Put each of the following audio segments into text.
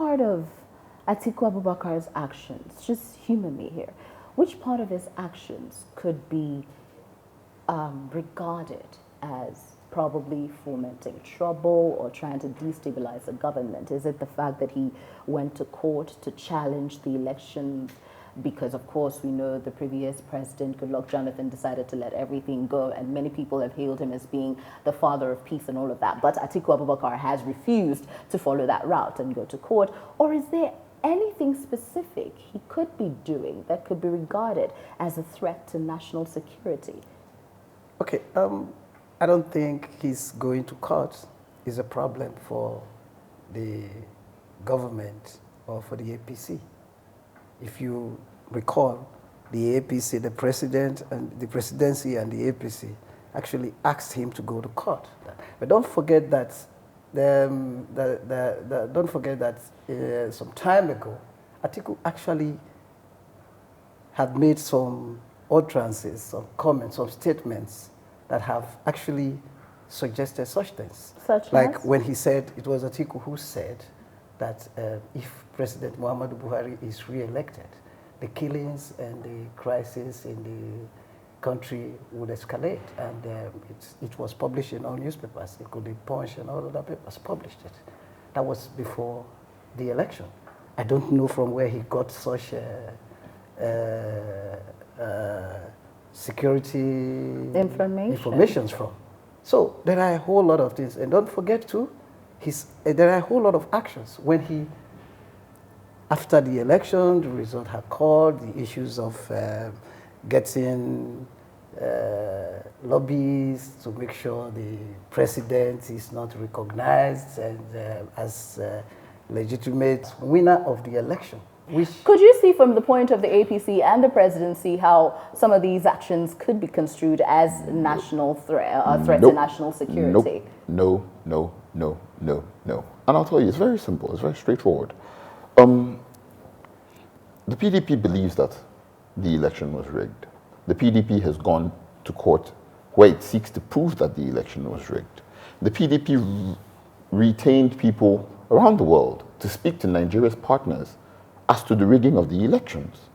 part of Atiku Abubakar's actions, just humanly here, which part of his actions could be regarded as probably fomenting trouble or trying to destabilize the government? Is it the fact that he went to court to challenge the elections? Because, of course, we know the previous president, Goodluck Jonathan, decided to let everything go, and many people have hailed him as being the father of peace and all of that. But Atiku Abubakar has refused to follow that route and go to court. Or is there anything specific he could be doing that could be regarded as a threat to national security? Okay, I don't think his going to court is a problem for the government or for the APC. If you recall, the APC, the president and the presidency and the APC actually asked him to go to court. But don't forget that some time ago, Atiku actually had made some utterances, some comments, some statements that have actually suggested such things. Such like as? when he said, it was Atiku who said that if President Muhammadu Buhari is re-elected, the killings and the crisis in the country would escalate. And it was published in all newspapers, including Punch and all other papers published it. That was before the election. I don't know from where he got such security information from. So there are a whole lot of things. And don't forget too, there are a whole lot of actions. When he, after the election, the result had called, the issues of getting lobbies to make sure the president is not recognized and as legitimate winner of the election. Could you see from the point of the APC and the presidency how some of these actions could be construed as national threat to national security? No. And I'll tell you, it's very simple. It's very straightforward. The PDP believes that the election was rigged. The PDP has gone to court where it seeks to prove that the election was rigged. The PDP retained people around the world to speak to Nigeria's partners as to the rigging of the elections.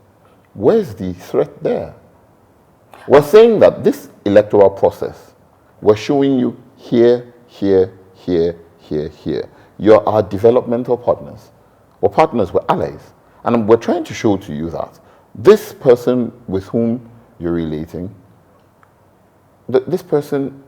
Where's the threat there? We're saying that this electoral process, we're showing you here. You're our developmental partners. We're partners, we're allies. And we're trying to show to you that this person with whom you're relating, this person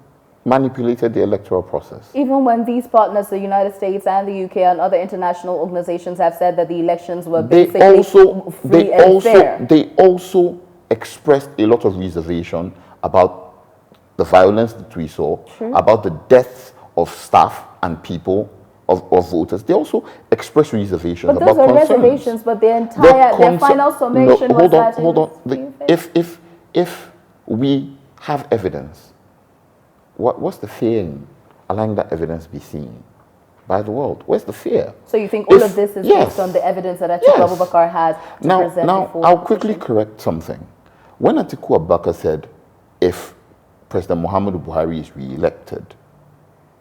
manipulated the electoral process. Even when these partners, the United States and the UK and other international organizations have said that the elections were basically free and fair. They also expressed a lot of reservation about the violence that we saw, about the deaths of staff and people, of voters. They also expressed reservations about concerns. But those are reservations, but their final summation was that... Hold on. If we have evidence, what's the fear in allowing that evidence be seen by the world? Where's the fear? So you think all of this is based on the evidence that Atiku Abubakar has to present before? I'll quickly correct something. When Atiku Abubakar said, if President Muhammadu Buhari is re-elected,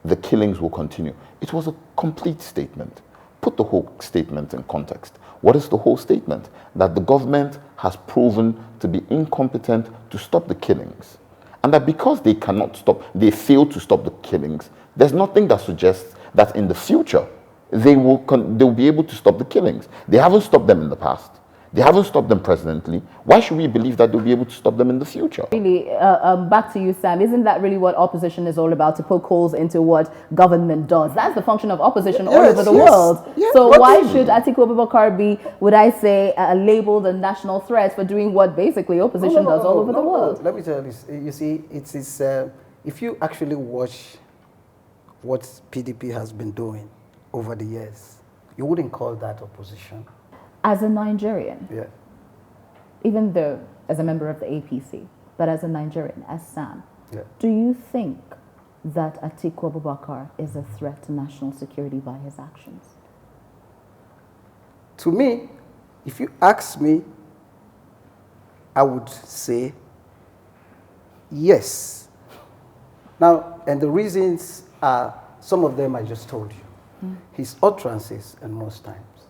the killings will continue, it was a complete statement. Put the whole statement in context. What is the whole statement? That the government has proven to be incompetent to stop the killings. And that because they cannot stop, they fail to stop the killings, there's nothing that suggests that in the future they will be able to stop the killings. They haven't stopped them in the past. They haven't stopped them presently. Why should we believe that they'll be able to stop them in the future? Really, back to you, Sam. Isn't that really what opposition is all about? To poke holes into what government does. That's the function of opposition all over the world. Yes, so why should Atiku Abubakar be, would I say, labeled a national threat for doing what basically opposition does all over the world? Let me tell you this. You see, it is if you actually watch what PDP has been doing over the years, you wouldn't call that opposition. As a Nigerian, yeah, even though as a member of the APC, but as a Nigerian, as Sam, do you think that Atiku Abubakar is a threat to national security by his actions? To me, if you ask me, I would say yes. Now, and the reasons are, some of them I just told you. His utterances, and most times,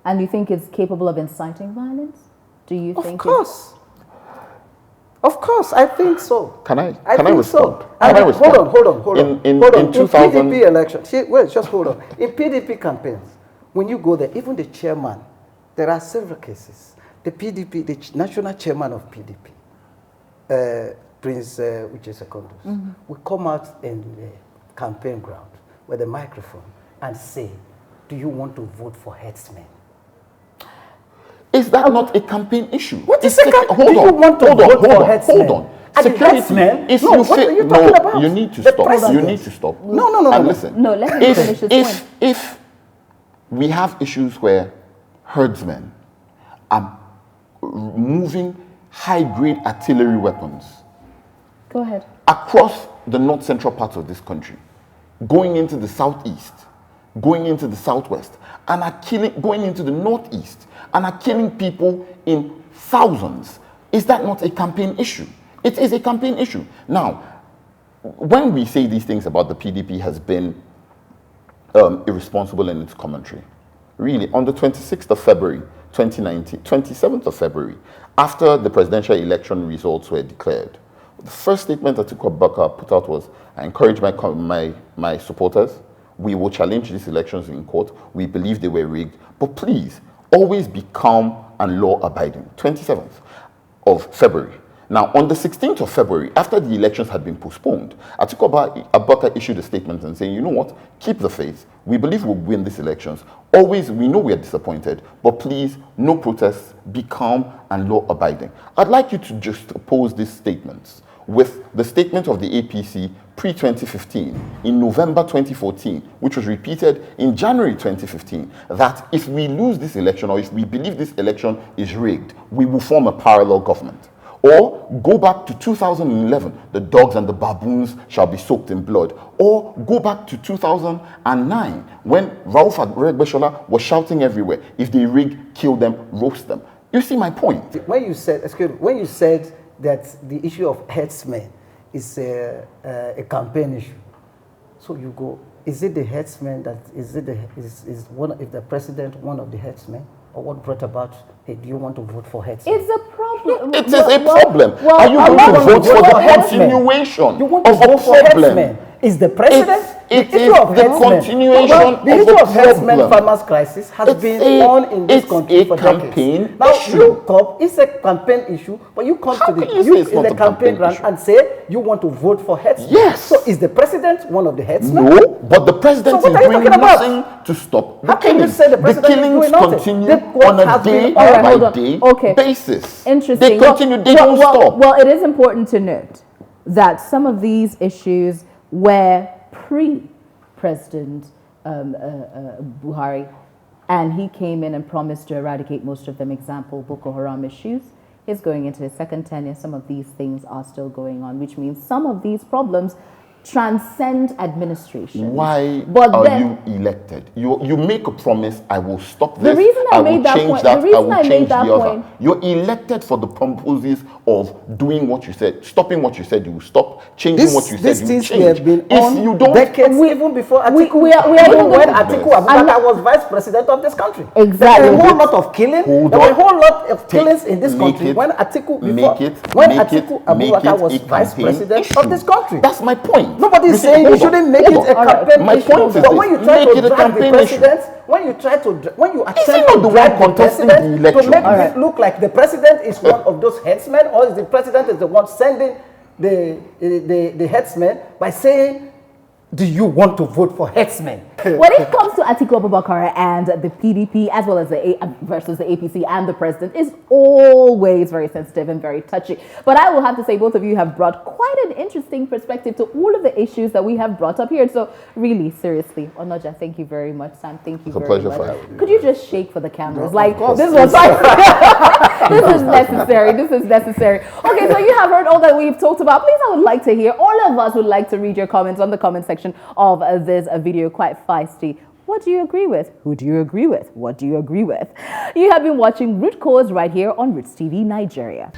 And you think it's capable of inciting violence? Do you think? Of course, I think so. Can I think respond? So. Can I respond? Hold on. In hold on. In 2000, PDP election, wait, just hold on. In PDP campaigns, when you go there, even the chairman, there are several cases. The PDP, the national chairman of PDP, Prince Uche Secondus, will come out in the campaign ground with a microphone and say, do you want to vote for headsmen? Is that not a campaign issue? What is it? Hold on. Security. If no, you what say, are you talking about? You need to the stop. President. You need to stop. No. And listen. No, let me finish this point. If we have issues where herdsmen are moving high-grade artillery weapons, go ahead, across the north-central parts of this country, going into the southeast, going into the southwest, and are going into the northeast, and are killing people in thousands. Is that not a campaign issue? It is a campaign issue. Now, when we say these things about the PDP has been irresponsible in its commentary, really, on the 26th of February, 2019, 27th of February, after the presidential election results were declared, the first statement that Atiku Abubakar put out was, I encourage my supporters, we will challenge these elections in court. We believe they were rigged. But please, always be calm and law-abiding. 27th of February. Now, on the 16th of February, after the elections had been postponed, Atiku Abubakar issued a statement and saying, you know what, keep the faith. We believe we'll win these elections. Always, we know we are disappointed, but please, no protests, be calm and law-abiding. I'd like you to just oppose these statements with the statement of the APC pre-2015 in November 2014, which was repeated in January 2015, that if we lose this election or if we believe this election is rigged, we will form a parallel government. Or go back to 2011, the dogs and the baboons shall be soaked in blood. Or go back to 2009, when Rauf Aregbesola was shouting everywhere, if they rig, kill them, roast them. You see my point? When you said that the issue of headsmen is a campaign issue, so you go, is it the headsmen that, is the president one of the headsmen? Or what brought about, hey, do you want to vote for headsmen? It's a problem. It is a problem. Are you going to vote for the continuation you want to of vote a for problem? Headsmen? Is the president? It the is the continuation the issue of headsmen problem. farmers crisis has been on in this country for decades. Now you come, it's a campaign issue, but you come to the campaign ground and say you want to vote for headsmen. Yes. So is the president one of the headsmen? No, but the president is doing nothing to stop the How can you killings. say the president is doing nothing? Continue on a day-by-day basis. Interesting. They continue, they don't stop. Well, it is important to note that some of these issues were pre-President Buhari, and he came in and promised to eradicate most of them. Example, Boko Haram issues. He's going into his second tenure. Some of these things are still going on, which means some of these problems transcend administration. Why you elected? You make a promise, I will stop this, the reason I made that point, that, I will change the other. You're elected for the purposes of doing what you said, stopping what you said you will stop, changing what you said you will change. Have been if you don't, decades, even before Atiku, when Atiku Abubakar was vice president of this country. Exactly. There were a whole lot of killing. There were a whole lot of killings in this country when Atiku Abubakar was vice president of this country. That's my point. Nobody is saying you shouldn't make it a campaign issue. Point is but when you try to drag the president, when you attempt to drag the president to make it look like the president is one of those headsmen, or is the president is the one sending the headsmen by saying, do you want to vote for headsmen? When it comes to Atiku Abubakar and the PDP, as well as versus the APC and the president, is always very sensitive and very touchy. But I will have to say, both of you have brought quite an interesting perspective to all of the issues that we have brought up here. So really, seriously, Onoja, thank you very much. Sam, thank you very much. Could you just shake for the cameras? This was this is necessary. This is necessary. Okay, so you have heard all that we've talked about. Please, I would like to hear, all of us would like to read your comments on the comment section of this video. Quite feisty. What do you agree with? Who do you agree with? What do you agree with? You have been watching Root Cause right here on Rootstv Nigeria.